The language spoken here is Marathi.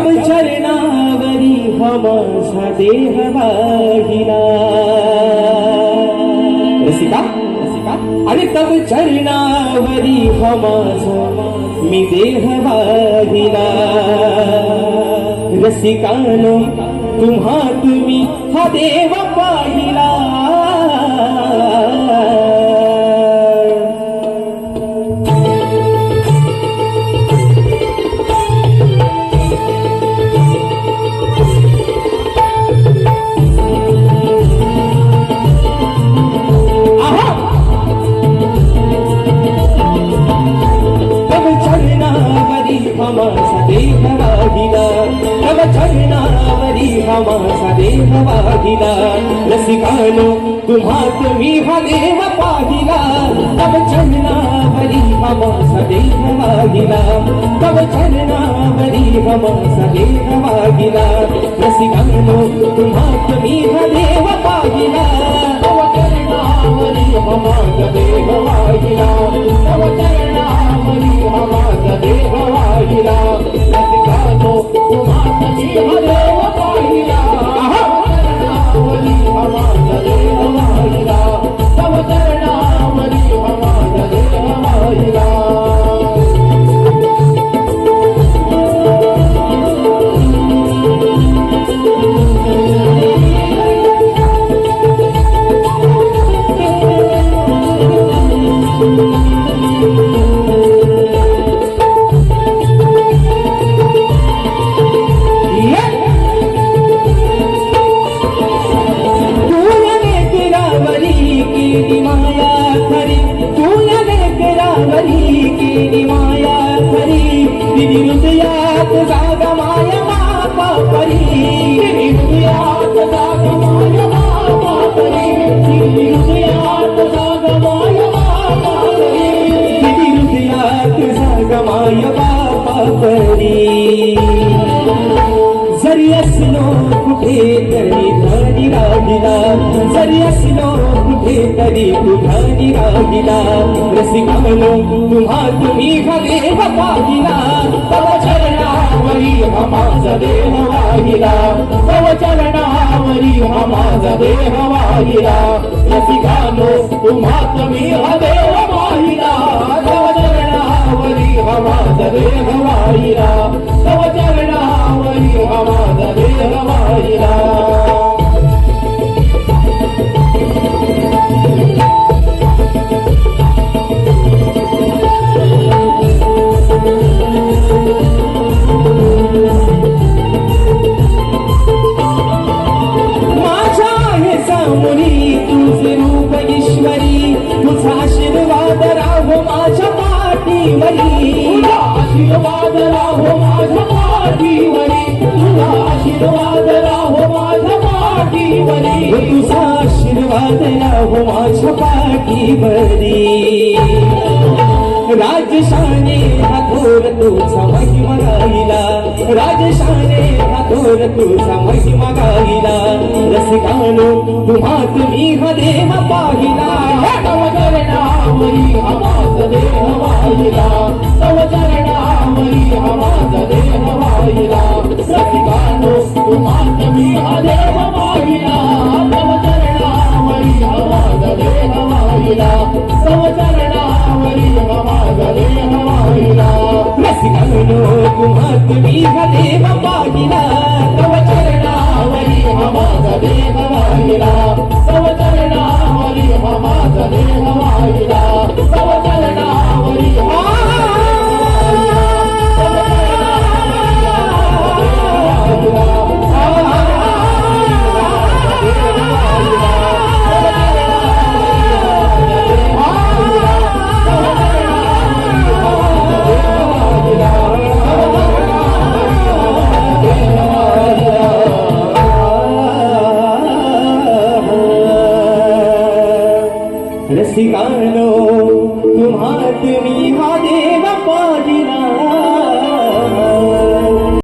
तव चरणावरी हमासा देह वाहिला रसिका आणि तव चरणावरी हमासा मी देह वाहिला रसिकानो तुम्हा तुम्ही हा देव पाहिला तव चरणावरी हमासा देह वाहिला रसिकानो तुम्हा तुम्ही हा देव पाहिला तव चरणावरी हमासा देह वाहिला तव चरणावरी हमासा देह वाहिला रसिकानो तुम्हा तुम्ही हा देव पाहिला तव चरणावरी हमासा देह वाहिला तव चरणावरी हमासा देह वाहिला रसिकानो तुम्हा तुम्ही हा देव पाहिला चरणावरी हमासा देह वाहिला तव चरणावरी हमासा देह वाहिला हृदयात जागा माया बापा परी हृदयात जागा माया बापा परी हृदयात जागा माया बापा परी हृदयात जागा माया बापा परी जरी असलो कुठे तरी धनी राहिला जरी असलो कुठे तरी तू धनी राहिला रसिकानो तुम्हा तुम्ही हा देव पाहिला तव चरणावरी हमासा देह वाहिला तव चरणावरी हमासा देह वाहिला रसिकानो तुम्हा तुम्ही हा देव पाहिला तव चरणावरी हमासा देह वाहिला तव चरणावरी हमासा देह वाहिला तुझे रूप ईश्वरी तुझा आशीर्वाद राहो माझ्या पाठीवरी तुझा आशीर्वाद राहो माझ्या पाठीवरी तुझा आशीर्वाद राहो माझ्या पाठीवरी तुझा आशीर्वाद राहो माझ्या पाठीवरी राजशाने हा थोर तुझा महिमा गाईला राजशाने हा थोर तुझा महिमा गाईला रसिकानो तुम्हा तुम्ही हा देव पाहिला तव चरणावरी हमासा देह वाहिला तव चरणावरी हमासा देह वाहिला रसिकानो तुम्हा तुम्ही हा देव पाहिला तव चरणावरी हमासा देह वाहिला तव चरणावरी हमासा देह वाहिला रसिकानो तुम्हा तुम्ही हा देव पाहिला तव चरणावरी हमासा देह वाहिला तव चरणावरी हमासा देह वाहिला तव चरणावरी रसिकानो तुम्हा तुम्ही